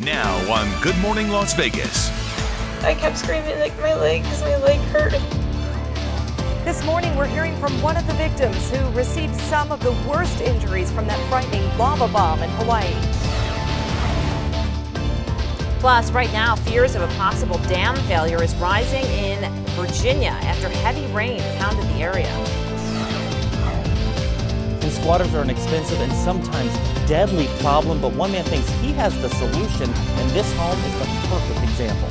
Now on Good Morning Las Vegas. I kept screaming like my leg because my leg hurt. This morning, we're hearing from one of the victims who received some of the worst injuries from that frightening lava bomb in Hawaii. Plus, right now, fears of a possible dam failure is rising in Virginia after heavy rain pounded the area. And squatters are an expensive and sometimes deadly problem, but one man thinks he has the solution, and this home is the perfect example.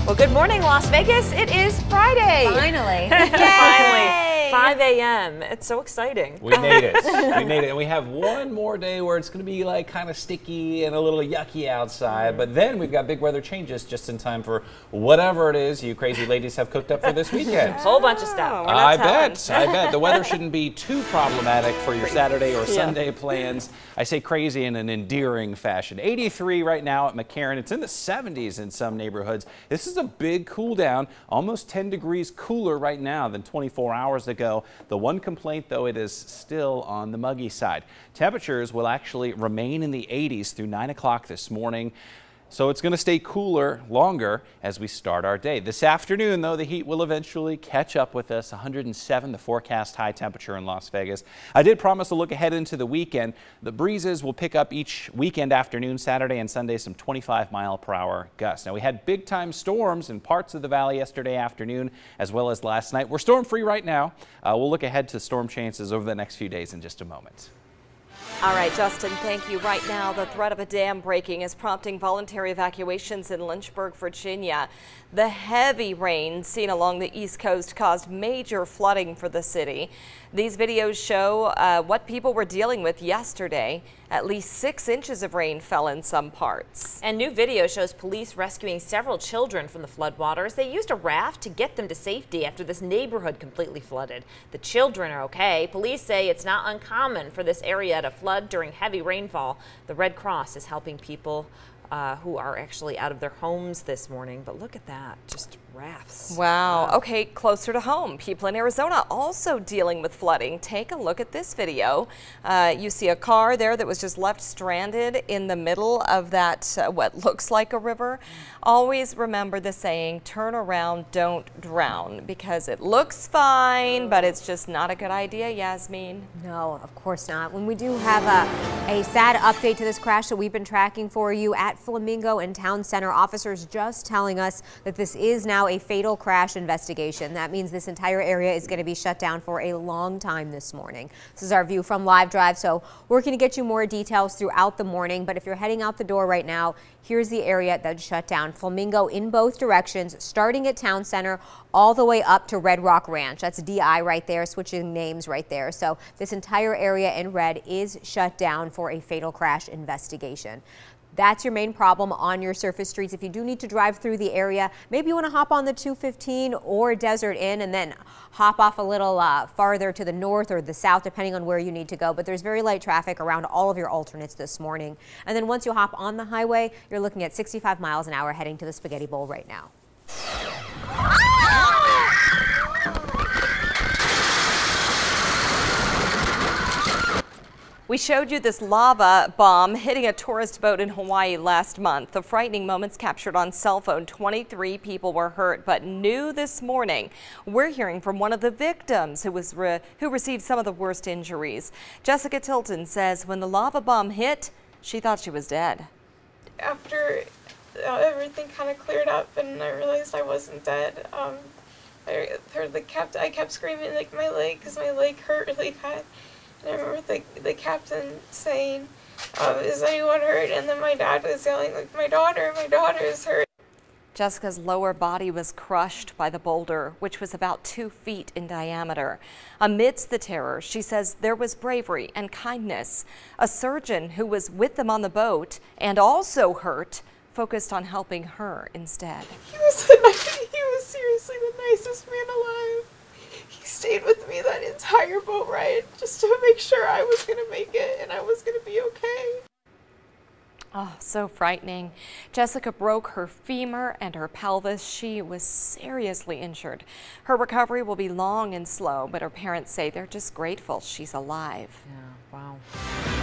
Well, good morning, Las Vegas. It is Friday. Finally. Finally. 5 a.m. It's so exciting. We made it. We made it. And we have one more day where it's going to be like kind of sticky and a little yucky outside. But then we've got big weather changes just in time for whatever it is you crazy ladies have cooked up for this weekend. A whole bunch of stuff. I bet. The weather shouldn't be too problematic for your Saturday or Sunday plans. I say crazy in an endearing fashion. 83 right now at McCarran. It's in the 70s in some neighborhoods. This is a big cool down, almost 10 degrees cooler right now than 24 hours ago. The one complaint, though, it is still on the muggy side. Temperatures will actually remain in the 80s through 9 o'clock this morning. So it's going to stay cooler longer as we start our day. This afternoon, though, the heat will eventually catch up with us. 107, the forecast high temperature in Las Vegas. I did promise to look ahead into the weekend. The breezes will pick up each weekend afternoon, Saturday and Sunday, some 25-mile-per-hour gusts. Now, we had big-time storms in parts of the valley yesterday afternoon as well as last night. We're storm-free right now. We'll look ahead to storm chances over the next few days in just a moment. All right, Justin, thank you. Right now, the threat of a dam breaking is prompting voluntary evacuations in Lynchburg, Virginia. The heavy rain seen along the East Coast caused major flooding for the city. These videos show what people were dealing with yesterday. At least 6 inches of rain fell in some parts. And new video shows police rescuing several children from the floodwaters. They used a raft to get them to safety after this neighborhood completely flooded. The children are okay. Police say it's not uncommon for this area to flood during heavy rainfall. The Red Cross is helping people who are actually out of their homes this morning. But look at that, just rafts. Wow. Okay, closer to home. People in Arizona also dealing with flooding. Take a look at this video. You see a car there that was just left stranded in the middle of that, what looks like a river. Always remember the saying, turn around, don't drown, because it looks fine, but it's just not a good idea, Yasmin. No, of course not. When we do have a sad update to this crash that we've been tracking for you at Flamingo and Town Center, officers just telling us that this is now a fatal crash investigation. That means this entire area is going to be shut down for a long time this morning. This is our view from Live Drive, so working to get you more details throughout the morning. But if you're heading out the door right now, here's the area that's shut down. Flamingo in both directions, starting at Town Center all the way up to Red Rock Ranch. That's DI right there, switching names right there. So this entire area in red is shut down for a fatal crash investigation. That's your main problem on your surface streets. If you do need to drive through the area, maybe you want to hop on the 215 or Desert Inn and then hop off a little farther to the north or the south, depending on where you need to go. But there's very light traffic around all of your alternates this morning. And then once you hop on the highway, you're looking at 65 miles an hour heading to the Spaghetti Bowl right now. We showed you this lava bomb hitting a tourist boat in Hawaii last month. The frightening moments captured on cell phone. 23 people were hurt, but new this morning, we're hearing from one of the victims who received some of the worst injuries. Jessica Tilton says when the lava bomb hit, she thought she was dead. After everything kind of cleared up and I realized I wasn't dead, I kept screaming like my leg because my leg hurt really bad. And I remember the captain saying, is anyone hurt? And then my dad was yelling, like, my daughter is hurt. Jessica's lower body was crushed by the boulder, which was about 2 feet in diameter. Amidst the terror, she says there was bravery and kindness. A surgeon who was with them on the boat and also hurt focused on helping her instead. He was seriously the nicest man alive. He stayed with me that entire boat ride just to make sure I was going to make it and I was going to be okay. Oh, so frightening. Jessica broke her femur and her pelvis. She was seriously injured. Her recovery will be long and slow, but her parents say they're just grateful she's alive. Yeah, wow.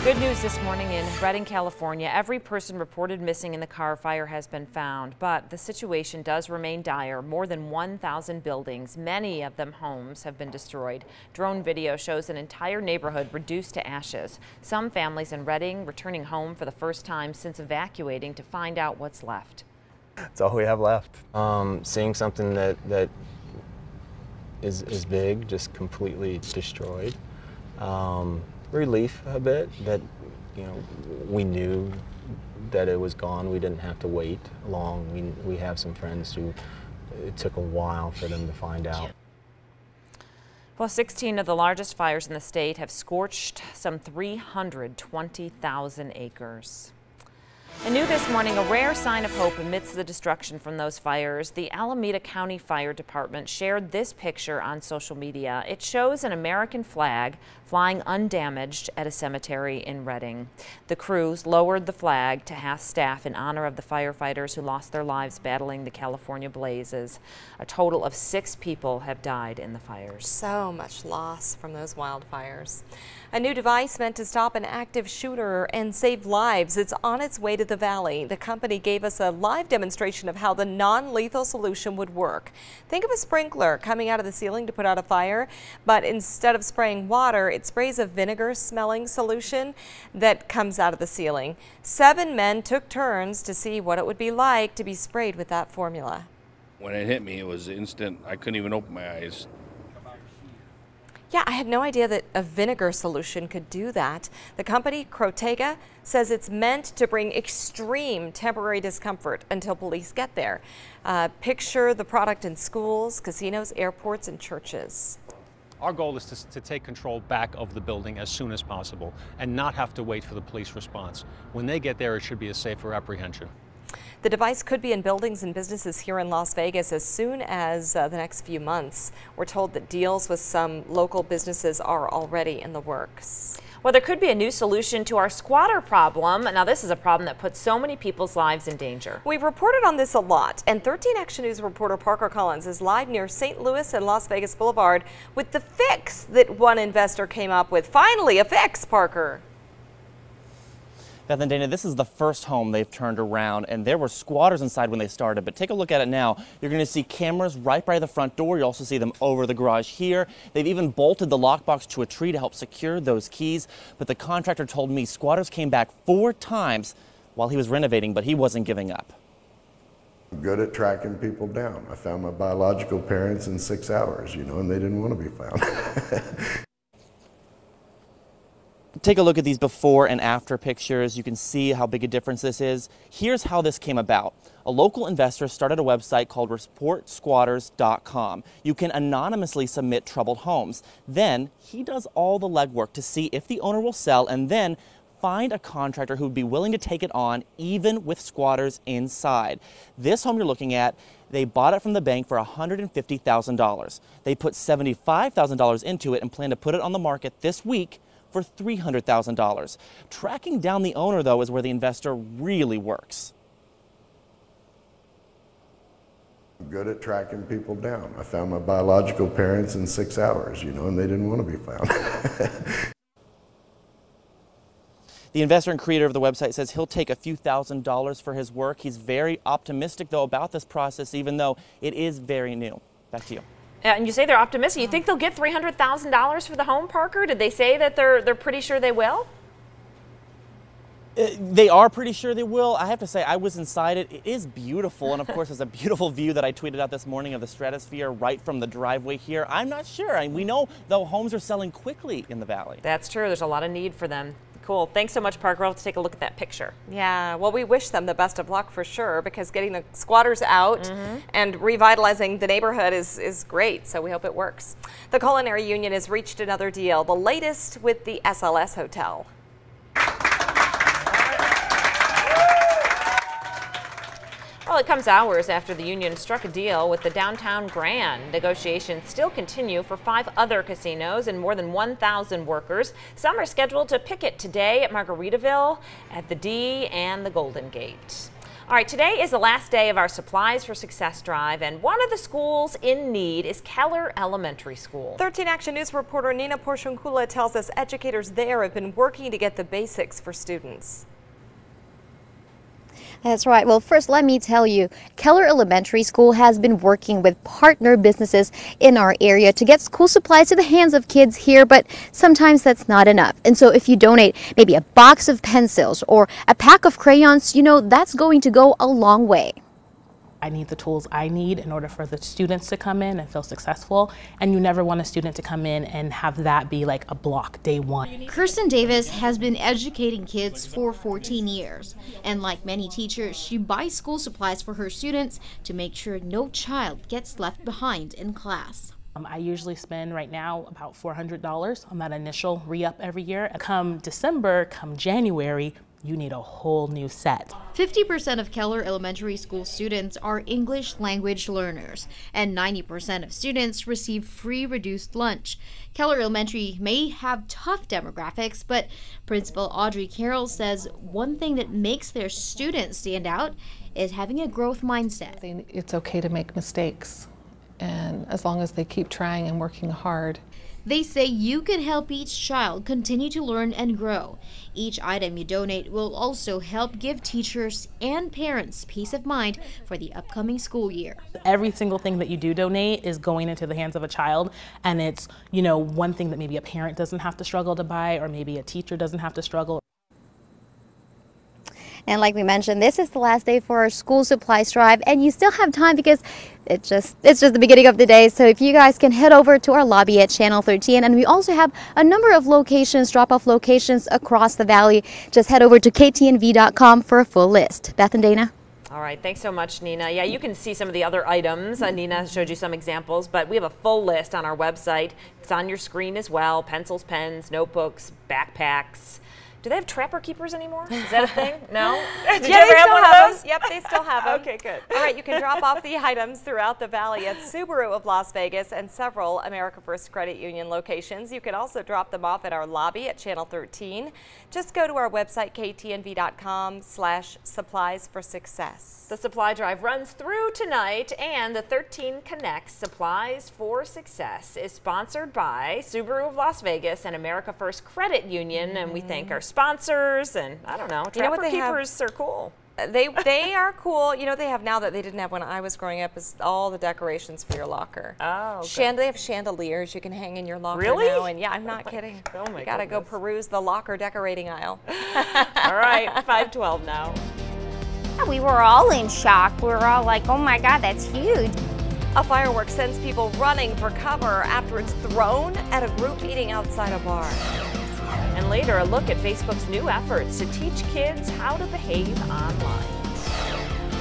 Good news this morning in Redding, California. Every person reported missing in the car fire has been found, but the situation does remain dire. More than 1,000 buildings, many of them homes, have been destroyed. Drone video shows an entire neighborhood reduced to ashes. Some families in Redding returning home for the first time since evacuating to find out what's left. That's all we have left. Seeing something that is big, just completely destroyed. Relief a bit that, you know, we knew that it was gone. We didn't have to wait long. We have some friends who it took a while for them to find out. Well, 16 of the largest fires in the state have scorched some 320,000 acres. And new this morning, a rare sign of hope amidst the destruction from those fires. The Alameda County Fire Department shared this picture on social media. It shows an American flag flying undamaged at a cemetery in Redding. The crews lowered the flag to half staff in honor of the firefighters who lost their lives battling the California blazes. A total of 6 people have died in the fires. So much loss from those wildfires. A new device meant to stop an active shooter and save lives. It's on its way to the valley. The company gave us a live demonstration of how the non-lethal solution would work. Think of a sprinkler coming out of the ceiling to put out a fire, but instead of spraying water, it sprays a vinegar-smelling solution that comes out of the ceiling. 7 men took turns to see what it would be like to be sprayed with that formula. When it hit me, it was instant. I couldn't even open my eyes. Yeah, I had no idea that a vinegar solution could do that. The company, Crotega, says it's meant to bring extreme temporary discomfort until police get there. Picture the product in schools, casinos, airports, and churches. Our goal is to take control back of the building as soon as possible and not have to wait for the police response. When they get there, it should be a safer apprehension. The device could be in buildings and businesses here in Las Vegas as soon as the next few months. We're told that deals with some local businesses are already in the works. Well, there could be a new solution to our squatter problem. Now, this is a problem that puts so many people's lives in danger. We've reported on this a lot, and 13 Action News reporter Parker Collins is live near St. Louis and Las Vegas Boulevard with the fix that one investor came up with. Finally, a fix, Parker. Beth and Dana, this is the first home they've turned around, and there were squatters inside when they started, but take a look at it now. You're going to see cameras right by the front door. You also see them over the garage here. They've even bolted the lockbox to a tree to help secure those keys, but the contractor told me squatters came back 4 times while he was renovating, but he wasn't giving up. I'm good at tracking people down. I found my biological parents in 6 hours, you know, and they didn't want to be found. Take a look at these before and after pictures. You can see how big a difference this is. Here's how this came about. A local investor started a website called reportsquatters.com. You can anonymously submit troubled homes. Then he does all the legwork to see if the owner will sell and then find a contractor who would be willing to take it on even with squatters inside. This home you're looking at, they bought it from the bank for $150,000. They put $75,000 into it and plan to put it on the market this week for $300,000. Tracking down the owner, though, is where the investor really works. I'm good at tracking people down. I found my biological parents in 6 hours, you know, and they didn't want to be found. The investor and creator of the website says he'll take a few $1,000s for his work. He's very optimistic, though, about this process, even though it is very new. Back to you. And you say they're optimistic. You think they'll get $300,000 for the home, Parker? Did they say that they're pretty sure they will? They are pretty sure they will. I have to say, I was inside it. It is beautiful. And of course, there's a beautiful view that I tweeted out this morning of the stratosphere right from the driveway here. I'm not sure. We know, though, homes are selling quickly in the valley. That's true. There's a lot of need for them. Cool. Thanks so much, Parker. I'll have to take a look at that picture. Yeah, well, we wish them the best of luck for sure, because getting the squatters out and revitalizing the neighborhood is great, so we hope it works. The Culinary Union has reached another deal, the latest with the SLS Hotel. Well, it comes hours after the union struck a deal with the Downtown Grand. Negotiations still continue for 5 other casinos and more than 1,000 workers. Some are scheduled to picket today at Margaritaville, at the D, and the Golden Gate. All right, today is the last day of our Supplies for Success drive, and one of the schools in need is Keller Elementary School. 13 Action News reporter Nina Porciuncula tells us educators there have been working to get the basics for students. That's right. Well, first, let me tell you, Keller Elementary School has been working with partner businesses in our area to get school supplies to the hands of kids here, but sometimes that's not enough. And so if you donate maybe a box of pencils or a pack of crayons, you know, that's going to go a long way. I need the tools I need in order for the students to come in and feel successful. And you never want a student to come in and have that be like a block day one. Kirsten Davis has been educating kids for 14 years. And like many teachers, she buys school supplies for her students to make sure no child gets left behind in class. I usually spend right now about $400 on that initial re-up every year. Come December, come January, you need a whole new set. 50% of Keller Elementary School students are English language learners, and 90% of students receive free reduced lunch. Keller Elementary may have tough demographics, but Principal Audrey Carroll says one thing that makes their students stand out is having a growth mindset. It's okay to make mistakes, and as long as they keep trying and working hard. They say you can help each child continue to learn and grow. Each item you donate will also help give teachers and parents peace of mind for the upcoming school year. Every single thing that you do donate is going into the hands of a child, and it's, you know, one thing that maybe a parent doesn't have to struggle to buy, or maybe a teacher doesn't have to struggle. And like we mentioned, this is the last day for our school supplies drive, and you still have time because it's just the beginning of the day. So if you guys can head over to our lobby at Channel 13, and we also have a number of locations, drop-off locations across the valley. Just head over to ktnv.com for a full list. Beth and Dana. All right, thanks so much, Nina. Yeah, you can see some of the other items. Nina showed you some examples, but we have a full list on our website. It's on your screen as well. Pencils, pens, notebooks, backpacks. Do they have trapper keepers anymore? Is that a thing? No? Did you ever have one of those? Yep, they still have them. Okay, good. All right, you can drop off the items throughout the valley at Subaru of Las Vegas and several America First Credit Union locations. You can also drop them off at our lobby at Channel 13. Just go to our website, ktnv.com/supplies for success. The supply drive runs through tonight, and the 13 Connects Supplies for Success is sponsored by Subaru of Las Vegas and America First Credit Union, and we thank our sponsors, and I don't know, trapper keepers are cool. They are cool. You know what they have now that they didn't have when I was growing up is all the decorations for your locker. Oh, okay. They have chandeliers you can hang in your locker really? now. And yeah, I'm not kidding. Oh my You gotta go peruse the locker decorating aisle. All right, 5:12 now. We were all in shock. We were all like, oh my God, that's huge. A firework sends people running for cover after it's thrown at a group meeting outside a bar. And later, a look at Facebook's new efforts to teach kids how to behave online.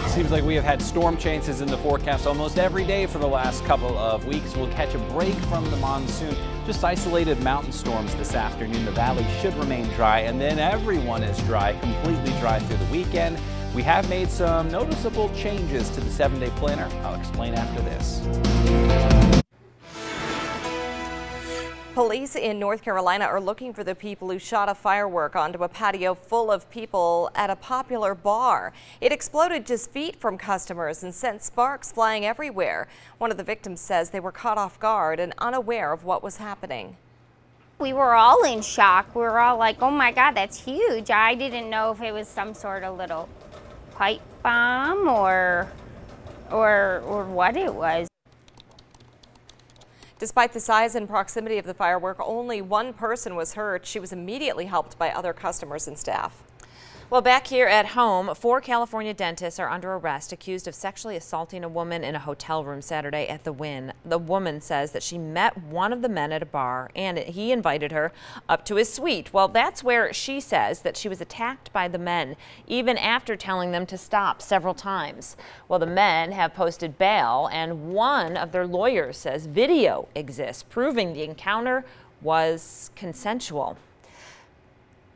Seems like we have had storm chances in the forecast almost every day for the last couple of weeks. We'll catch a break from the monsoon. Just isolated mountain storms this afternoon. The valley should remain dry, and then everyone is dry, completely dry through the weekend. We have made some noticeable changes to the 7-day planner. I'll explain after this. Police in North Carolina are looking for the people who shot a firework onto a patio full of people at a popular bar. It exploded just feet from customers and sent sparks flying everywhere. One of the victims says they were caught off guard and unaware of what was happening. We were all in shock. We were all like, oh my God, that's huge. I didn't know if it was some sort of little pipe bomb or what it was. Despite the size and proximity of the firework, only one person was hurt. She was immediately helped by other customers and staff. Well, back here at home, 4 California dentists are under arrest accused of sexually assaulting a woman in a hotel room Saturday at the Wynn. The woman says that she met one of the men at a bar and he invited her up to his suite. Well, that's where she says that she was attacked by the men, even after telling them to stop several times. Well, the men have posted bail, and one of their lawyers says video exists proving the encounter was consensual.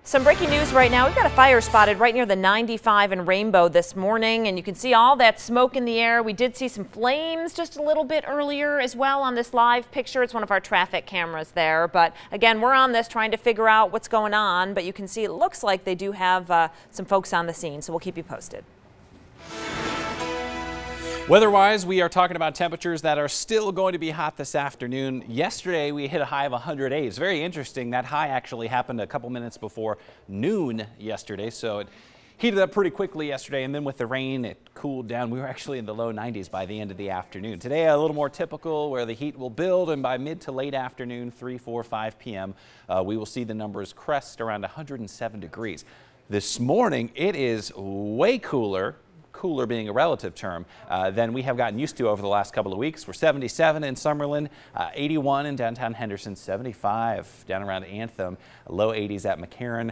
Some breaking news right now. We've got a fire spotted right near the 95 in Rainbow this morning, and you can see all that smoke in the air. We did see some flames just a little bit earlier as well on this live picture. It's one of our traffic cameras there, but again, we're on this trying to figure out what's going on, but you can see it looks like they do have some folks on the scene, so we'll keep you posted. Weather-wise, we are talking about temperatures that are still going to be hot this afternoon. Yesterday, we hit a high of 108. It's very interesting. That high actually happened a couple minutes before noon yesterday, so it heated up pretty quickly yesterday, and then with the rain, it cooled down. We were actually in the low 90s by the end of the afternoon. Today, a little more typical, where the heat will build, and by mid to late afternoon, 3, 4, 5 p.m., we will see the numbers crest around 107 degrees. This morning, it is way cooler being a relative term, than we have gotten used to over the last couple of weeks. We're 77 in Summerlin, 81 in downtown Henderson, 75 down around Anthem, low 80s at McCarran.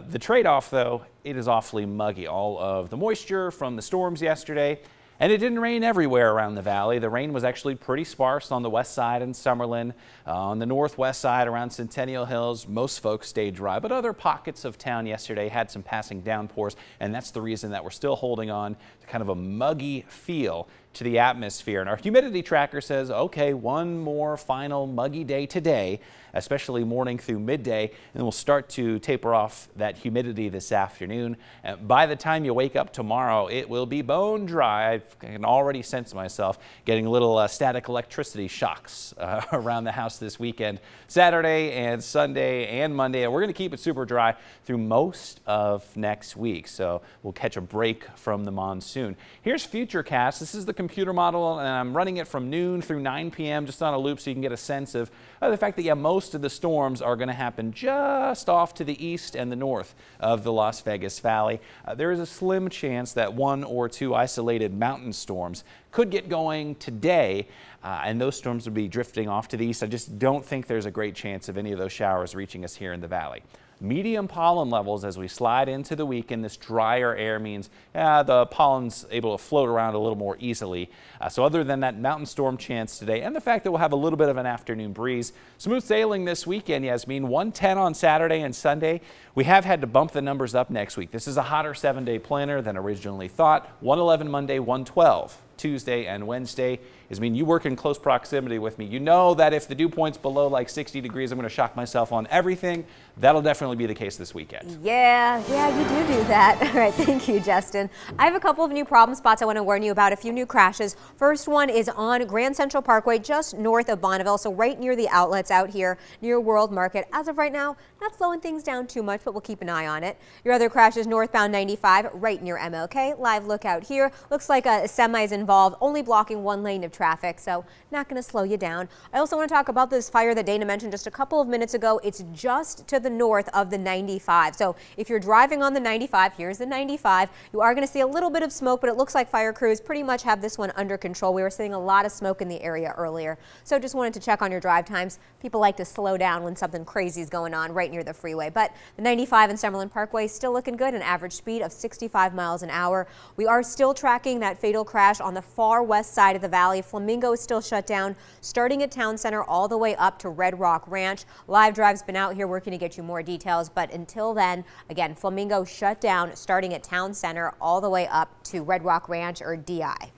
The trade-off, though, it is awfully muggy. All of the moisture from the storms yesterday, and it didn't rain everywhere around the valley. The rain was actually pretty sparse on the west side in Summerlin. On the northwest side around Centennial Hills, most folks stayed dry, but other pockets of town yesterday had some passing downpours, and that's the reason that we're still holding on to kind of a muggy feel to the atmosphere. And our humidity tracker says, okay, one more final muggy day today, especially morning through midday, and we'll start to taper off that humidity this afternoon. And by the time you wake up tomorrow, it will be bone dry. I can already sense myself getting little static electricity shocks around the house this weekend, Saturday and Sunday and Monday. And we're going to keep it super dry through most of next week. So we'll catch a break from the monsoon. Here's Futurecast. This is the computer model, and I'm running it from noon through 9 p.m. just on a loop so you can get a sense of the fact that, yeah, most of the storms are going to happen just off to the east and the north of the Las Vegas Valley. There is a slim chance that 1 or 2 isolated mountain storms could get going today, and those storms would be drifting off to the east. I just don't think there's a great chance of any of those showers reaching us here in the valley. Medium pollen levels as we slide into the weekend. This drier air means the pollen's able to float around a little more easily. So other than that mountain storm chance today and the fact that we'll have a little bit of an afternoon breeze, smooth sailing this weekend, Yasmin. 110 on Saturday and Sunday. We have had to bump the numbers up next week. This is a hotter 7-day planner than originally thought. 111 Monday, 112 Tuesday and Wednesday. You work in close proximity with me. You know that if the dew point's below like 60 degrees, I'm going to shock myself on everything. That'll definitely be the case this weekend. Yeah, you do that. All right, thank you, Justin. I have a couple of new problem spots I want to warn you about, a few new crashes. First one is on Grand Central Parkway, just north of Bonneville, so right near the outlets out here near World Market. As of right now, not slowing things down too much, but we'll keep an eye on it. Your other crash is northbound 95, right near MLK. Live look out here. Looks like a semi is involved, only blocking one lane of traffic, so not going to slow you down. I also want to talk about this fire that Dana mentioned just a couple of minutes ago. It's just to the north of the 95. So if you're driving on the 95, here's the 95, you are going to see a little bit of smoke, but it looks like fire crews pretty much have this one under control. We were seeing a lot of smoke in the area earlier. So just wanted to check on your drive times. People like to slow down when something crazy is going on right near the freeway. But the 95 and Summerlin Parkway still looking good, an average speed of 65 miles an hour. We are still tracking that fatal crash on the far west side of the valley. Flamingo is still shut down, starting at Town Center all the way up to Red Rock Ranch. Live Drive's been out here working to get you more details, but until then, again, Flamingo shut down, starting at Town Center all the way up to Red Rock Ranch, or DI.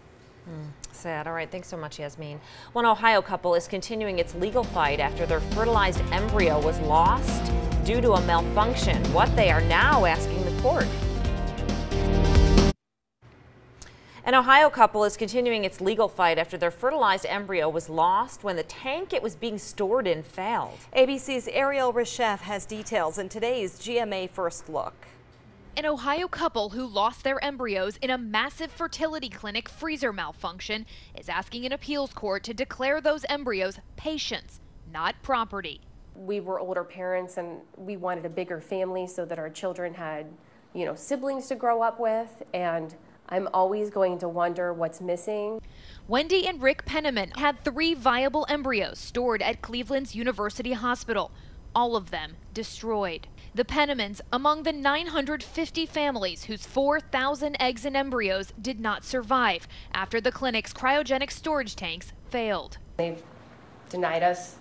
Sad. All right, thanks so much, Yasmin. One Ohio couple is continuing its legal fight after their fertilized embryo was lost due to a malfunction. What they are now asking the court. An Ohio couple is continuing its legal fight after their fertilized embryo was lost when the tank it was being stored in failed. ABC's Ariel Reshef has details in today's GMA First Look. An Ohio couple who lost their embryos in a massive fertility clinic freezer malfunction is asking an appeals court to declare those embryos patients, not property. We were older parents and we wanted a bigger family so that our children had, siblings to grow up with, and I'm always going to wonder what's missing. Wendy and Rick Penniman had 3 viable embryos stored at Cleveland's University Hospital, all of them destroyed. The Pennimans among the 950 families whose 4,000 eggs and embryos did not survive after the clinic's cryogenic storage tanks failed. They've denied us.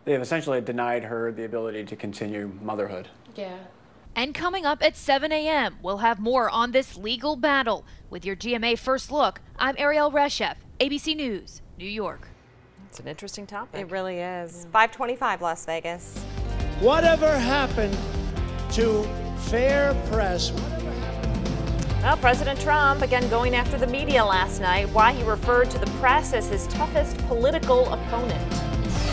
They've essentially denied her the ability to continue motherhood. Yeah. And coming up at 7 a.m., we'll have more on this legal battle. With your GMA First Look, I'm Ariel Reshef, ABC News, New York. It's an interesting topic. It really is. 525 Las Vegas. Whatever happened to fair press? Well, President Trump again going after the media last night, why he referred to the press as his toughest political opponent.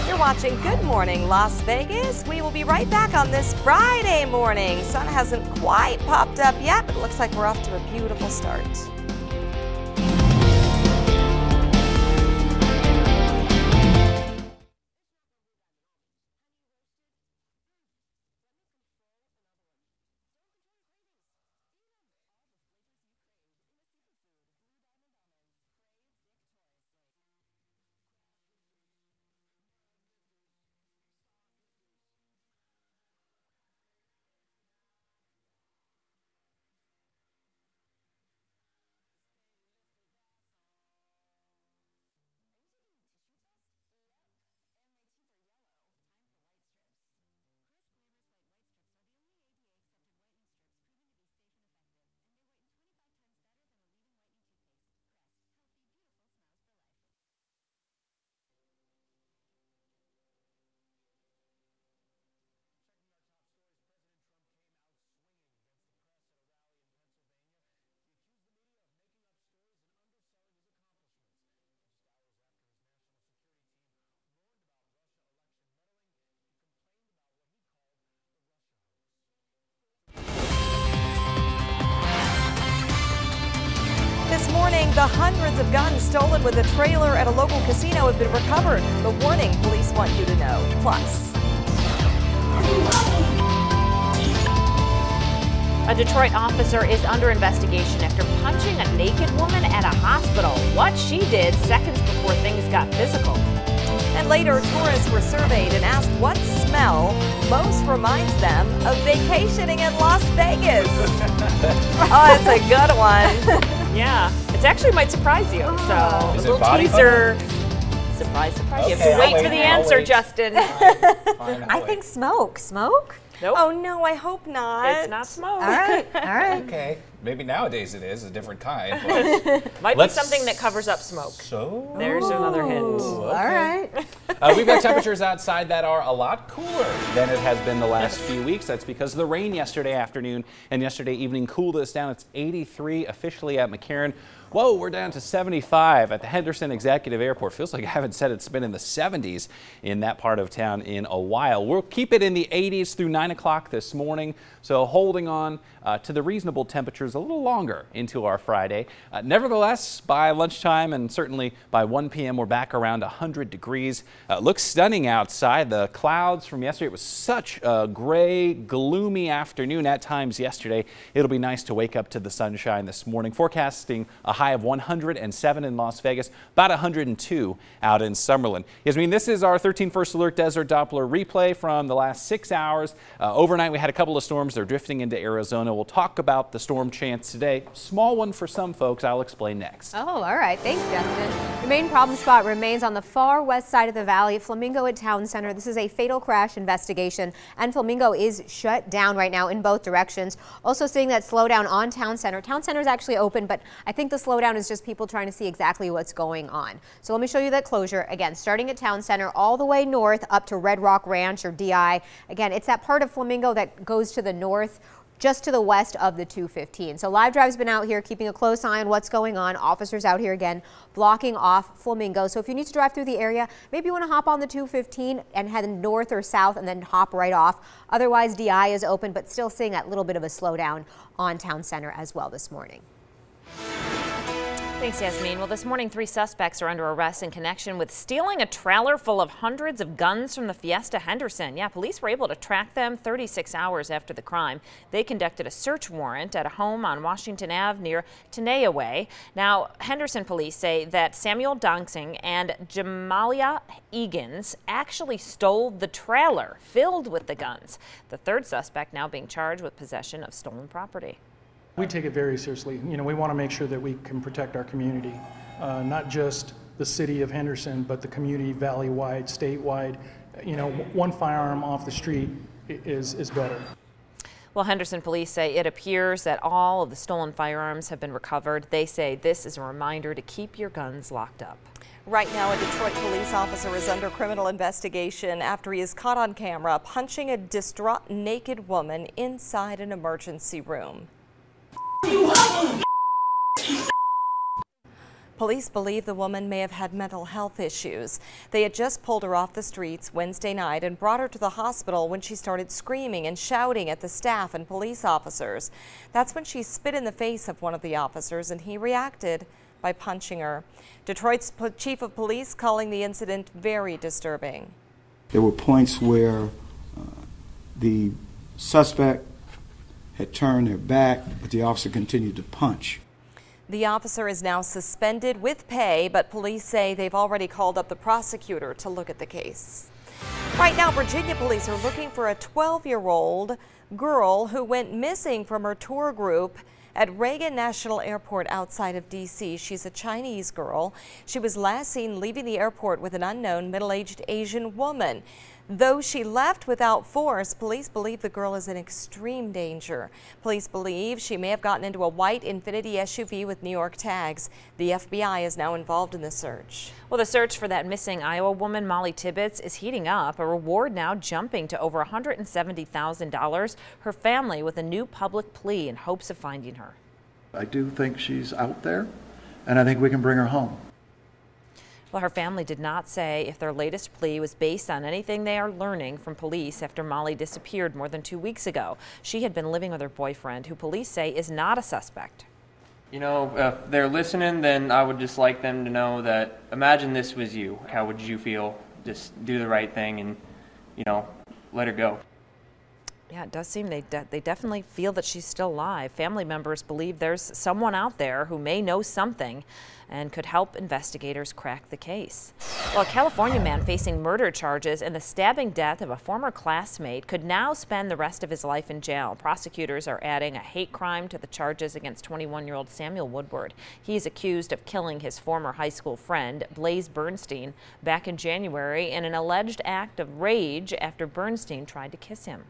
You're watching Good Morning Las Vegas. We will be right back on this Friday morning. Sun hasn't quite popped up yet, but it looks like we're off to a beautiful start. This morning, the hundreds of guns stolen with a trailer at a local casino have been recovered. The warning police want you to know. Plus, a Detroit officer is under investigation after punching a naked woman at a hospital. What she did seconds before things got physical. and later tourists were surveyed and asked what smell most reminds them of vacationing in Las Vegas. Oh, it's a good one. Yeah, it actually might surprise you. So Is a little it body teaser. Surprise, surprise. You have to wait for the answer, Justin. Fine, I think smoke. Smoke? Nope. Oh no, I hope not. It's not smoke. All right, all right. Okay. Maybe nowadays it is a different kind. But Might be something that covers up smoke. So there's another hint. Okay. All right. We've got temperatures outside that are a lot cooler than it has been the last few weeks. That's because of the rain yesterday afternoon and yesterday evening cooled us down. It's 83 officially at McCarran. Whoa, we're down to 75 at the Henderson Executive Airport. Feels like I haven't said it's been in the 70s in that part of town in a while. We'll keep it in the 80s through 9 o'clock this morning. So holding on to the reasonable temperatures a little longer into our Friday. Nevertheless, by lunchtime and certainly by 1 p.m., we're back around 100 degrees. Looks stunning outside. The clouds from yesterday, it was such a gray, gloomy afternoon at times yesterday. It'll be nice to wake up to the sunshine this morning. Forecasting a high of 107 in Las Vegas, about 102 out in Summerlin. Yasmin, this is our 13 First Alert Desert Doppler replay from the last 6 hours. Overnight, we had a couple of storms. They're drifting into Arizona. We'll talk about the storm chance today. Small one for some folks. I'll explain next. Oh, all right. Thanks, Justin. The main problem spot remains on the far west side of the valley at Flamingo at Town Center. This is a fatal crash investigation, and Flamingo is shut down right now in both directions. Also seeing that slowdown on Town Center. Town Center is actually open, but I think the slowdown is just people trying to see exactly what's going on. So let me show you that closure. Again, starting at Town Center all the way north up to Red Rock Ranch or DI. Again, it's that part of Flamingo that goes to the north, just to the west of the 215. So Live Drive's been out here keeping a close eye on what's going on. Officers out here again blocking off Flamingo. So if you need to drive through the area, maybe you want to hop on the 215 and head north or south and then hop right off. Otherwise, DI is open, but still seeing that little bit of a slowdown on Town Center as well this morning. Thanks, Yasmin. Well, this morning, 3 suspects are under arrest in connection with stealing a trailer full of hundreds of guns from the Fiesta Henderson. Yeah, police were able to track them 36 hours after the crime. They conducted a search warrant at a home on Washington Ave near Tenaya Way. Now, Henderson police say that Samuel Dongsing and Jamalia Egan's actually stole the trailer filled with the guns. The third suspect now being charged with possession of stolen property. We take it very seriously. You know, we want to make sure that we can protect our community, not just the city of Henderson, but the community valley-wide, statewide. You know, one firearm off the street is better. Well, Henderson police say it appears that all of the stolen firearms have been recovered. They say this is a reminder to keep your guns locked up. Right now, a Detroit police officer is under criminal investigation after he is caught on camera punching a distraught naked woman inside an emergency room. Police believe the woman may have had mental health issues. They had just pulled her off the streets Wednesday night and brought her to the hospital when she started screaming and shouting at the staff and police officers. That's when she spit in the face of one of the officers, and he reacted by punching her. Detroit's chief of police calling the incident very disturbing. There were points where the suspect had turned their back, but the officer continued to punch. The officer is now suspended with pay, but police say they've already called up the prosecutor to look at the case. Right now, Virginia police are looking for a 12-year-old girl who went missing from her tour group at Reagan National Airport outside of D.C. She's a Chinese girl. She was last seen leaving the airport with an unknown middle-aged Asian woman. Though she left without force, police believe the girl is in extreme danger. Police believe she may have gotten into a white Infiniti SUV with New York tags. The FBI is now involved in the search. Well, the search for that missing Iowa woman, Molly Tibbetts, is heating up. A reward now jumping to over $170,000. Her family with a new public plea in hopes of finding her. I do think she's out there, and I think we can bring her home. Well, her family did not say if their latest plea was based on anything they are learning from police after Molly disappeared more than 2 weeks ago. She had been living with her boyfriend, who police say is not a suspect. You know, if they're listening, then I would just like them to know that, imagine this was you. How would you feel? Just do the right thing and, you know, let her go. Yeah, it does seem they definitely feel that she's still alive. Family members believe there's someone out there who may know something and could help investigators crack the case. Well, a California man facing murder charges in the stabbing death of a former classmate could now spend the rest of his life in jail. Prosecutors are adding a hate crime to the charges against 21-year-old Samuel Woodward. He is accused of killing his former high school friend, Blaze Bernstein, back in January in an alleged act of rage after Bernstein tried to kiss him.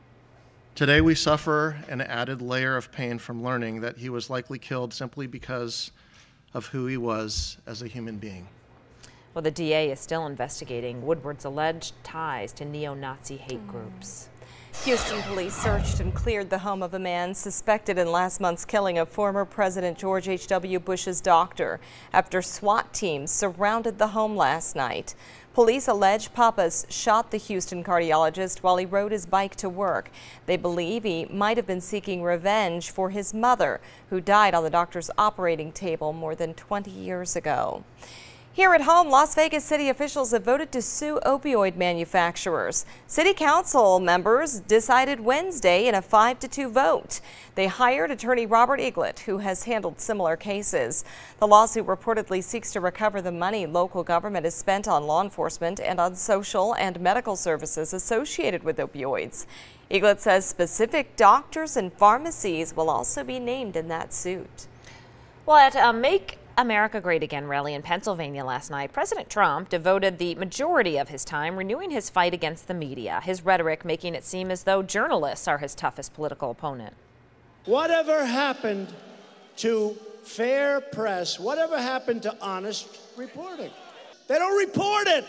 Today we suffer an added layer of pain from learning that he was likely killed simply because of who he was as a human being. Well, the DA is still investigating Woodward's alleged ties to neo-Nazi hate groups. Houston police searched and cleared the home of a man suspected in last month's killing of former President George H.W. Bush's doctor after SWAT teams surrounded the home last night. Police allege Pappas shot the Houston cardiologist while he rode his bike to work. They believe he might have been seeking revenge for his mother, who died on the doctor's operating table more than 20 years ago. Here at home, Las Vegas city officials have voted to sue opioid manufacturers. City council members decided Wednesday in a 5-2 vote. They hired attorney Robert Eaglet, who has handled similar cases. The lawsuit reportedly seeks to recover the money local government has spent on law enforcement and on social and medical services associated with opioids. Eaglet says specific doctors and pharmacies will also be named in that suit. Well, at Make America Great Again rally in Pennsylvania last night, President Trump devoted the majority of his time renewing his fight against the media, his rhetoric making it seem as though journalists are his toughest political opponent. Whatever happened to fair press? Whatever happened to honest reporting? They don't report it.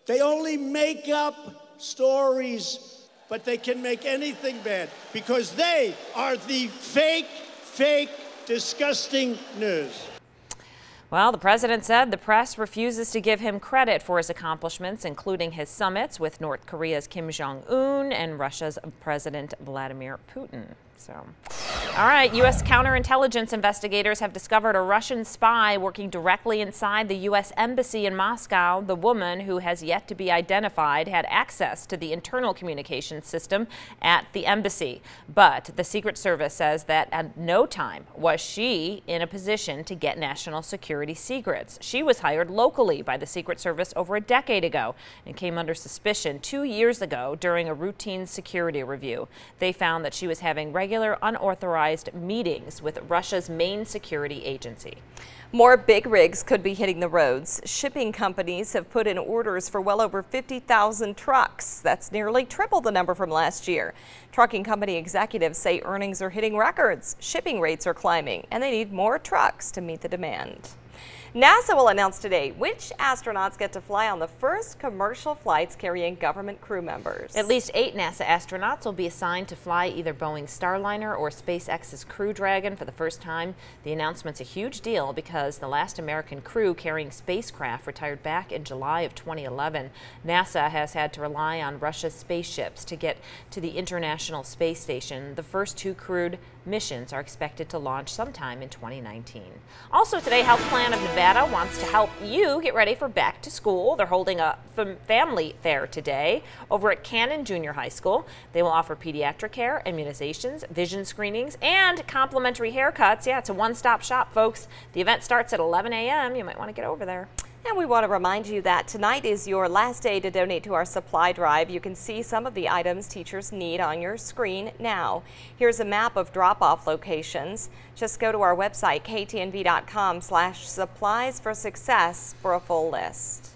They only make up stories, but they can make anything bad because they are the fake, disgusting news. Well, the president said the press refuses to give him credit for his accomplishments, including his summits with North Korea's Kim Jong-un and Russia's President Vladimir Putin. All right, U.S. counterintelligence investigators have discovered a Russian spy working directly inside the U.S. embassy in Moscow. The woman, who has yet to be identified, had access to the internal communications system at the embassy. But the Secret Service says that at no time was she in a position to get national security secrets. She was hired locally by the Secret Service over a decade ago and came under suspicion 2 years ago during a routine security review. They found that she was having regular unauthorized meetings with Russia's main security agency. More big rigs could be hitting the roads. Shipping companies have put in orders for well over 50,000 trucks. That's nearly triple the number from last year. Trucking company executives say earnings are hitting records, shipping rates are climbing, and they need more trucks to meet the demand. NASA will announce today which astronauts get to fly on the first commercial flights carrying government crew members. At least 8 NASA astronauts will be assigned to fly either Boeing's Starliner or SpaceX's Crew Dragon for the first time. The announcement's a huge deal because the last American crew carrying spacecraft retired back in July of 2011. NASA has had to rely on Russia's spaceships to get to the International Space Station. The first 2 crewed missions are expected to launch sometime in 2019. Also today, Health Plan of Nevada wants to help you get ready for back to school. They're holding a family fair today over at Cannon Junior High School. They will offer pediatric care, immunizations, vision screenings, and complimentary haircuts. Yeah, it's a one-stop shop, folks. The event starts at 11 a.m. You might want to get over there. And we want to remind you that tonight is your last day to donate to our supply drive. You can see some of the items teachers need on your screen now. Here's a map of drop-off locations. Just go to our website, ktnv.com/supplies-for-success for a full list.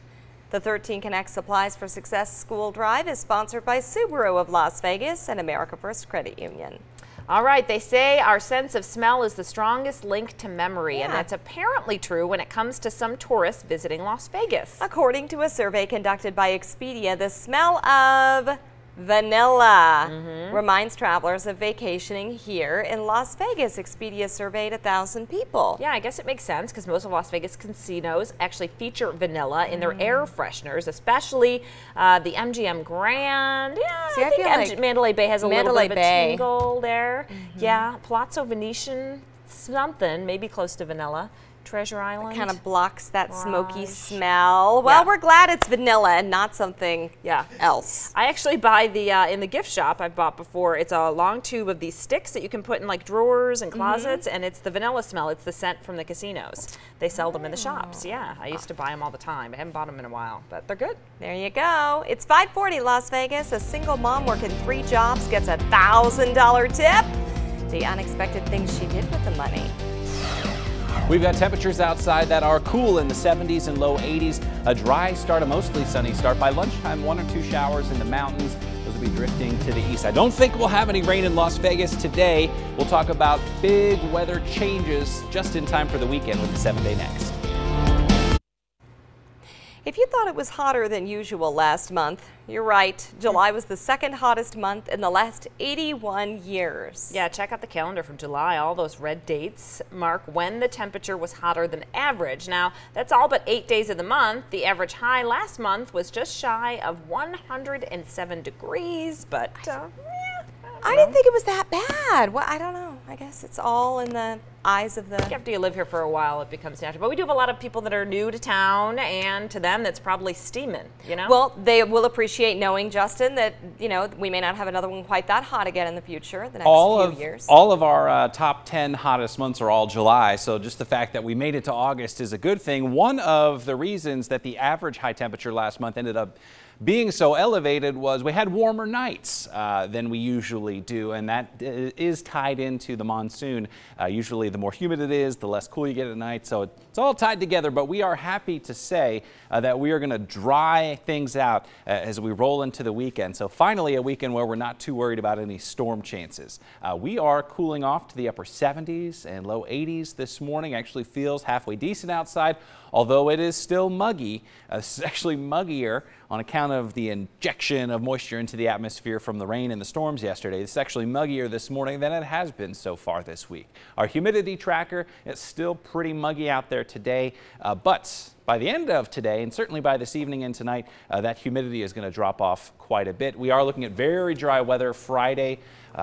The 13 Connect Supplies for Success School Drive is sponsored by Subaru of Las Vegas and America First Credit Union. All right, they say our sense of smell is the strongest link to memory, and that's apparently true when it comes to some tourists visiting Las Vegas. According to a survey conducted by Expedia, the smell of vanilla reminds travelers of vacationing here in Las Vegas. Expedia surveyed 1,000 people. Yeah, I guess it makes sense because most of Las Vegas casinos actually feature vanilla in their air fresheners, especially the MGM Grand. Yeah, See, I think like Mandalay Bay has a little bit of a Bay. tingle there. Yeah, Palazzo Venetian, something, maybe close to vanilla. Treasure Island. Kind of blocks that smoky smell. Well, we're glad it's vanilla and not something else. I actually buy the, in the gift shop I've bought before, it's a long tube of these sticks that you can put in like drawers and closets, and it's the vanilla smell. It's the scent from the casinos. They sell them in the shops. Yeah, I used to buy them all the time. I haven't bought them in a while, but they're good. There you go. It's 5:40 Las Vegas. A single mom working 3 jobs gets a $1,000 tip. The unexpected things she did with the money. We've got temperatures outside that are cool in the 70s and low 80s. A dry start, a mostly sunny start. By lunchtime, 1 or 2 showers in the mountains. Those will be drifting to the east. I don't think we'll have any rain in Las Vegas today. We'll talk about big weather changes just in time for the weekend with the 7-Day next. If you thought it was hotter than usual last month, you're right. July was the 2nd hottest month in the last 81 years. Yeah, check out the calendar from July. All those red dates mark when the temperature was hotter than average. Now, that's all but 8 days of the month. The average high last month was just shy of 107 degrees, but I didn't think it was that bad. Well, I don't know. I guess it's all in the eyes of the... After you live here for a while, it becomes natural. But we do have a lot of people that are new to town, and to them, that's probably steaming, you know? Well, they will appreciate knowing, Justin, that, you know, we may not have another one quite that hot again in the future, the next few years. All of our top 10 hottest months are all July, so just the fact that we made it to August is a good thing. One of the reasons that the average high temperature last month ended up being so elevated was we had warmer nights than we usually do, and that is tied into the monsoon. Usually the more humid it is, the less cool you get at night, so it's all tied together. But we are happy to say that we are going to dry things out as we roll into the weekend. So finally a weekend where we're not too worried about any storm chances. We are cooling off to the upper 70s and low 80s this morning. Actually feels halfway decent outside, although it is still muggy. It's actually muggier on account of the injection of moisture into the atmosphere from the rain and the storms yesterday. It's actually muggier this morning than it has been so far this week. Our humidity tracker is still pretty muggy out there today, but by the end of today, and certainly by this evening and tonight, that humidity is going to drop off quite a bit. We are looking at very dry weather Friday,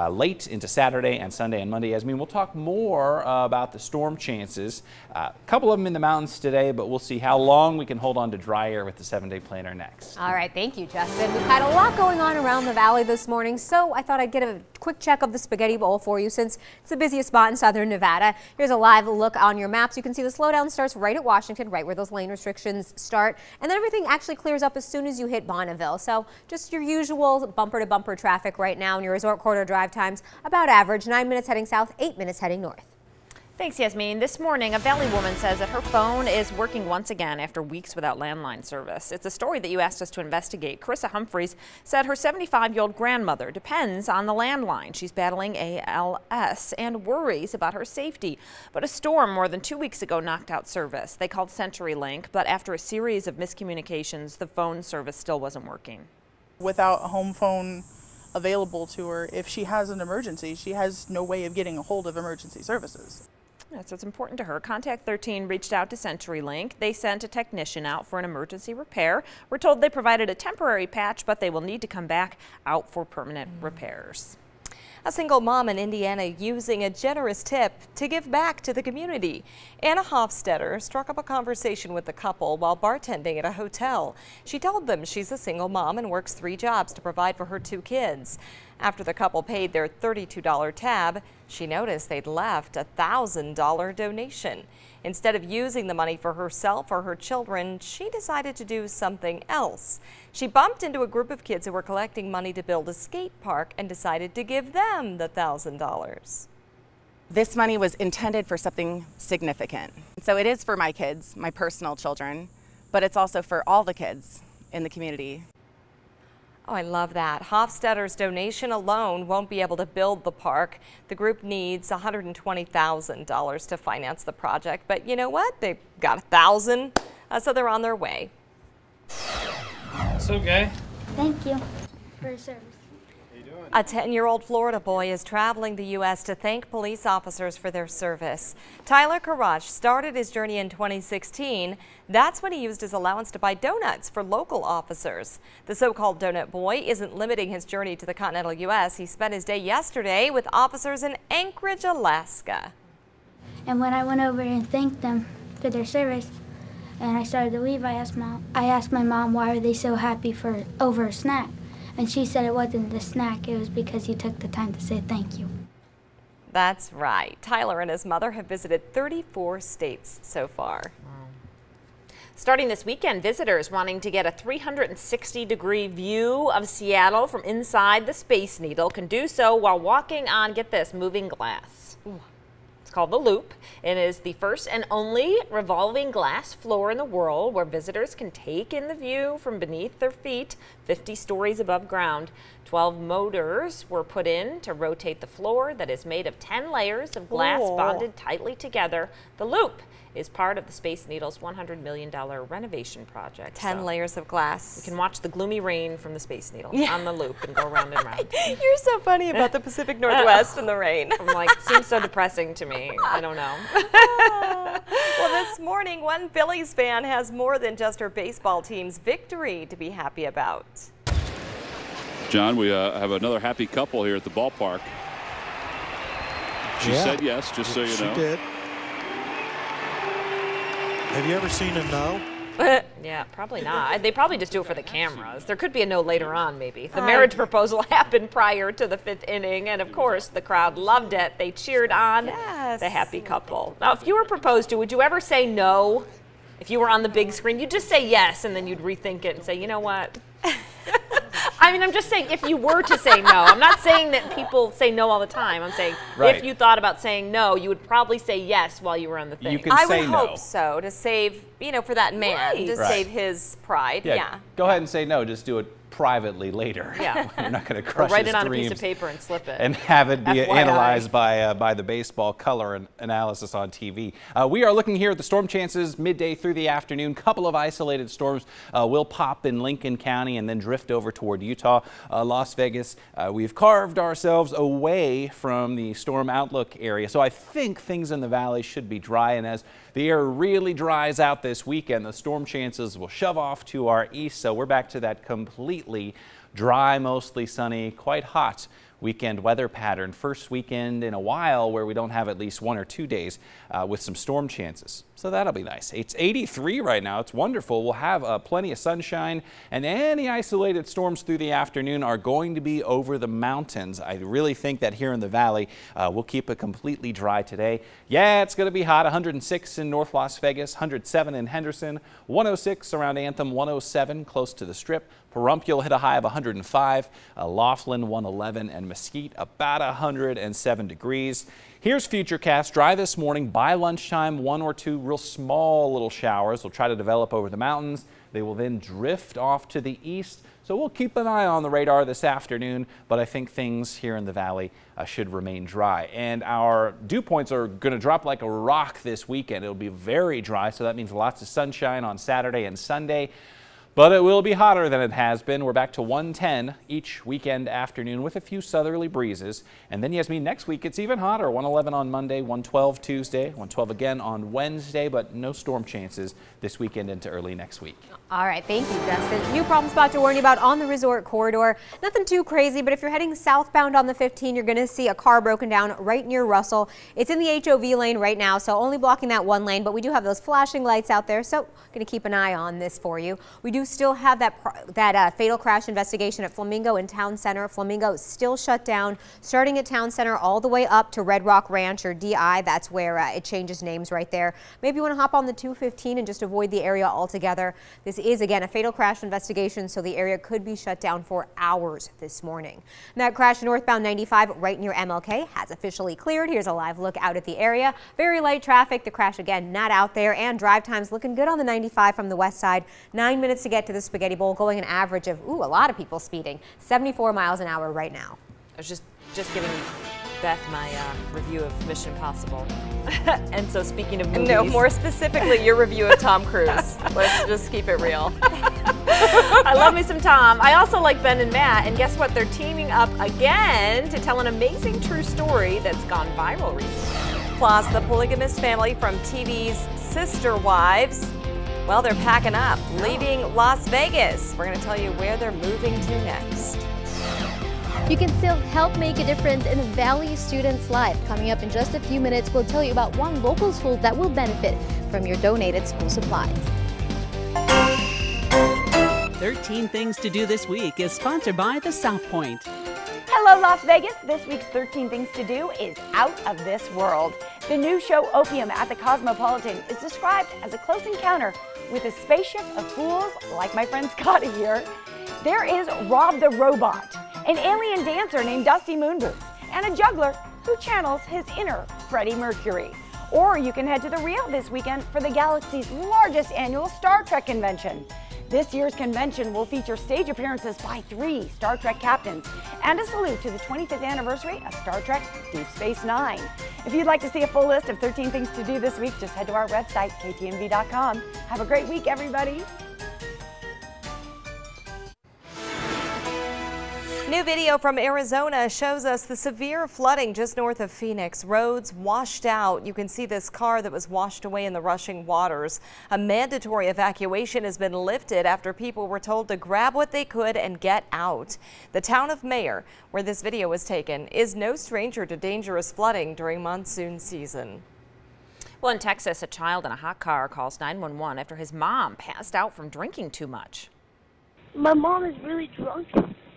late into Saturday and Sunday and Monday. Yasmin, we'll talk more about the storm chances. A couple of them in the mountains today, but we'll see how long we can hold on to dry air with the 7-Day planner next. All right, thank you, Justin. We've had a lot going on around the valley this morning, so I thought I'd get a quick check of the Spaghetti Bowl for you since it's the busiest spot in southern Nevada. Here's a live look on your maps. You can see the slowdown starts right at Washington, right where those lane restrictions start, and then everything actually clears up as soon as you hit Bonneville. So just your usual bumper-to-bumper traffic right now, and your resort corridor drive times about average, 9 minutes heading south, 8 minutes heading north. Thanks, Yasmin. This morning, a Valley woman says that her phone is working once again after weeks without landline service. It's a story that you asked us to investigate. Carissa Humphreys said her 75-year-old grandmother depends on the landline. She's battling ALS and worries about her safety. But a storm more than 2 weeks ago knocked out service. They called CenturyLink, but after a series of miscommunications, the phone service still wasn't working. Without a home phone available to her, if she has an emergency, she has no way of getting a hold of emergency services. That's what's important to her. Contact 13 reached out to CenturyLink. They sent a technician out for an emergency repair. We're told they provided a temporary patch, but they will need to come back out for permanent repairs. A single mom in Indiana using a generous tip to give back to the community. Anna Hofstetter struck up a conversation with the couple while bartending at a hotel. She told them she's a single mom and works 3 jobs to provide for her 2 kids. After the couple paid their $32 tab, she noticed they'd left a $1,000 donation. Instead of using the money for herself or her children, she decided to do something else. She bumped into a group of kids who were collecting money to build a skate park and decided to give them the $1,000. This money was intended for something significant. So it is for my kids, my personal children, but it's also for all the kids in the community. Oh, I love that. Hofstetter's donation alone won't be able to build the park. The group needs $120,000 to finance the project, but you know what? They've got $1,000, so they're on their way. It's okay. Thank you for your service. A 10-year-old Florida boy is traveling the U.S. to thank police officers for their service. Tyler Karach started his journey in 2016. That's when he used his allowance to buy donuts for local officers. The so-called donut boy isn't limiting his journey to the continental U.S. He spent his day yesterday with officers in Anchorage, Alaska. And when I went over and thanked them for their service, and I started to leave, I asked my mom why are they so happy over a snack. And she said it wasn't the snack, it was because he took the time to say thank you. That's right. Tyler and his mother have visited 34 states so far. Starting this weekend, visitors wanting to get a 360-degree view of Seattle from inside the Space Needle can do so while walking on, get this, moving glass. Ooh. It's called the Loop and is the first and only revolving glass floor in the world where visitors can take in the view from beneath their feet 50 stories above ground. 12 motors were put in to rotate the floor that is made of 10 layers of glass bonded tightly together. The Loop is part of the Space Needle's $100 million renovation project. 10 layers of glass. You can watch the gloomy rain from the Space Needle on the Loop and go round and round. You're so funny about the Pacific Northwest and the rain. I'm like, it seems so depressing to me. I don't know. Well, this morning, one Phillies fan has more than just her baseball team's victory to be happy about. John, we have another happy couple here at the ballpark. She said yes, just so you know. She did. Have you ever seen a no? Yeah, probably not. They probably just do it for the cameras. There could be a no later on, maybe. The marriage proposal happened prior to the 5th inning, and of course, the crowd loved it. They cheered on the happy couple. Now, if you were proposed to, would you ever say no? If you were on the big screen, you'd just say yes, and then you'd rethink it and say, you know what? I mean, I'm just saying if you were to say no. I'm not saying that people say no all the time. I'm saying if you thought about saying no, you would probably say yes while you were on the thing. I would hope so, to save, for that man, to save his pride. Yeah. Go ahead and say no. Just do it privately later. Yeah. You're not going to crush write his it on a dreams piece of paper and slip it. and have it be FYI. analyzed by the baseball color and analysis on TV. We are looking here at the storm chances midday through the afternoon. Couple of isolated storms will pop in Lincoln County and then drift over toward Utah, Las Vegas. We've carved ourselves away from the storm outlook area, so I think things in the valley should be dry, and as the air really dries out this weekend, the storm chances will shove off to our east, so we're back to that completely dry, mostly sunny, quite hot weekend weather pattern. First weekend in a while where we don't have at least 1 or 2 days with some storm chances. So that'll be nice. It's 83 right now. It's wonderful. We'll have plenty of sunshine, and any isolated storms through the afternoon are going to be over the mountains. I really think that here in the valley, we'll keep it completely dry today. Yeah, it's going to be hot. 106 in North Las Vegas, 107 in Henderson, 106 around Anthem, 107 close to the Strip. Pahrump will hit a high of 105, Laughlin 111, and Mesquite, about 107 degrees. Here's Futurecast. Dry this morning. By lunchtime, 1 or 2 real small little showers will try to develop over the mountains. They will then drift off to the east. So we'll keep an eye on the radar this afternoon, but I think things here in the valley should remain dry. And our dew points are going to drop like a rock this weekend. It'll be very dry, so that means lots of sunshine on Saturday and Sunday. But it will be hotter than it has been. We're back to 110 each weekend afternoon with a few southerly breezes. And then, Yasmin, next week it's even hotter. 111 on Monday, 112 Tuesday, 112 again on Wednesday, but no storm chances this weekend into early next week. All right, thank you, Justin. New problem spot to warn you about on the resort corridor. Nothing too crazy, but if you're heading southbound on the 15, you're going to see a car broken down right near Russell. It's in the HOV lane right now, so only blocking that one lane, but we do have those flashing lights out there, so going to keep an eye on this for you. We do still have that fatal crash investigation at Flamingo and Town Center. Flamingo is still shut down, starting at Town Center all the way up to Red Rock Ranch, or DI. That's where it changes names right there. Maybe you want to hop on the 215 and just avoid the area altogether. This is, again, a fatal crash investigation, so the area could be shut down for hours this morning. And that crash northbound 95 right near MLK has officially cleared. Here's a live look out at the area. Very light traffic. The crash, again, not out there, and drive times looking good on the 95 from the west side. 9 minutes to get to the Spaghetti Bowl, going an average of, a lot of people speeding, 74 miles an hour right now. I was just giving Beth my review of Mission Impossible. And so speaking of movies. No, more specifically, your review of Tom Cruise. Let's just keep it real. I love me some Tom. I also like Ben and Matt, and guess what? They're teaming up again to tell an amazing true story that's gone viral recently. Plus, the polygamous family from TV's Sister Wives, well, they're packing up, leaving Las Vegas. We're going to tell you where they're moving to next. You can still help make a difference in the Valley students' life. Coming up in just a few minutes, we'll tell you about one local school that will benefit from your donated school supplies. 13 Things to Do This Week is sponsored by the South Point. Hello, Las Vegas. This week's 13 Things to Do is out of this world. The new show Opium at the Cosmopolitan is described as a close encounter with a spaceship of fools like my friend Scotty here. There is Rob the Robot, an alien dancer named Dusty Moonboots, and a juggler who channels his inner Freddie Mercury. Or you can head to the Rio this weekend for the galaxy's largest annual Star Trek convention. This year's convention will feature stage appearances by 3 Star Trek captains and a salute to the 25th anniversary of Star Trek Deep Space Nine. If you'd like to see a full list of 13 things to do this week, just head to our website, ktmv.com. Have a great week, everybody. New video from Arizona shows us the severe flooding just north of Phoenix. Roads washed out. You can see this car that was washed away in the rushing waters. A mandatory evacuation has been lifted after people were told to grab what they could and get out. The town of Mayer, where this video was taken, is no stranger to dangerous flooding during monsoon season. Well, in Texas, a child in a hot car calls 911 after his mom passed out from drinking too much. My mom is really drunk.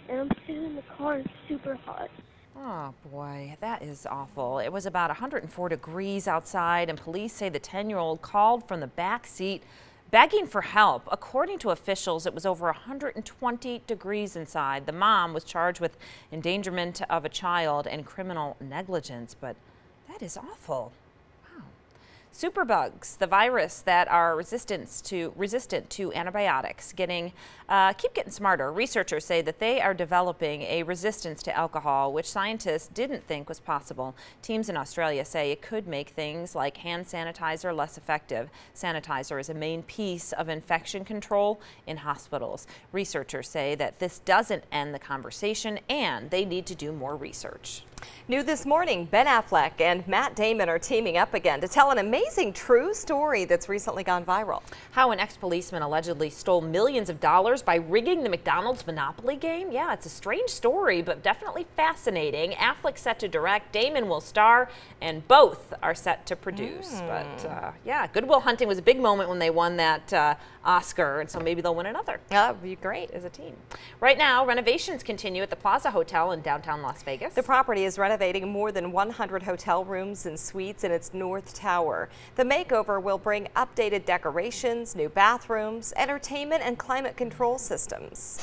And I'm sitting in the car, it's super hot. Oh boy, that is awful. It was about 104 degrees outside, and police say the 10-year-old called from the back seat begging for help. According to officials, it was over 120 degrees inside. The mom was charged with endangerment of a child and criminal negligence, but that is awful. Superbugs, the virus that are resistant to antibiotics, keep getting smarter. Researchers say that they are developing a resistance to alcohol, which scientists didn't think was possible. Teams in Australia say it could make things like hand sanitizer less effective. Sanitizer is a main piece of infection control in hospitals. Researchers say that this doesn't end the conversation, and they need to do more research. New this morning, Ben Affleck and Matt Damon are teaming up again to tell an amazing true story that's recently gone viral. How an ex-policeman allegedly stole millions of dollars by rigging the McDonald's Monopoly game. Yeah, it's a strange story, but definitely fascinating. Affleck set to direct, Damon will star, and both are set to produce. But yeah, Good Will Hunting was a big moment when they won that Oscar, and so maybe they'll win another. That would be great as a team. Right now, renovations continue at the Plaza Hotel in downtown Las Vegas. The property is renovating more than 100 hotel rooms and suites in its north tower. The makeover will bring updated decorations, new bathrooms, entertainment, and climate control systems.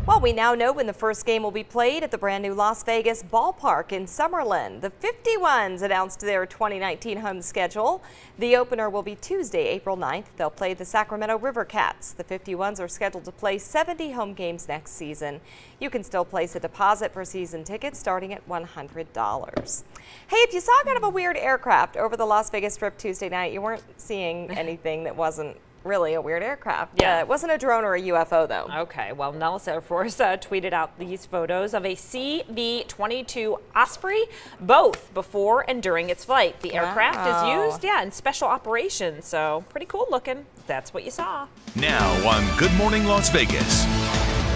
Well, we now know when the first game will be played at the brand new Las Vegas ballpark in Summerlin. The 51s announced their 2019 home schedule. The opener will be Tuesday, April 9th. They'll play the Sacramento River Cats. The 51s are scheduled to play 70 home games next season. You can still place a deposit for season tickets starting at $100. Hey, if you saw kind of a weird aircraft over the Las Vegas Strip Tuesday night, you weren't seeing anything that wasn't really a weird aircraft. Yeah, it wasn't a drone or a UFO though. Okay, well, Nellis Air Force tweeted out these photos of a CV-22 Osprey, both before and during its flight. The aircraft is used, in special operations, so pretty cool looking. That's what you saw. Now on Good Morning Las Vegas.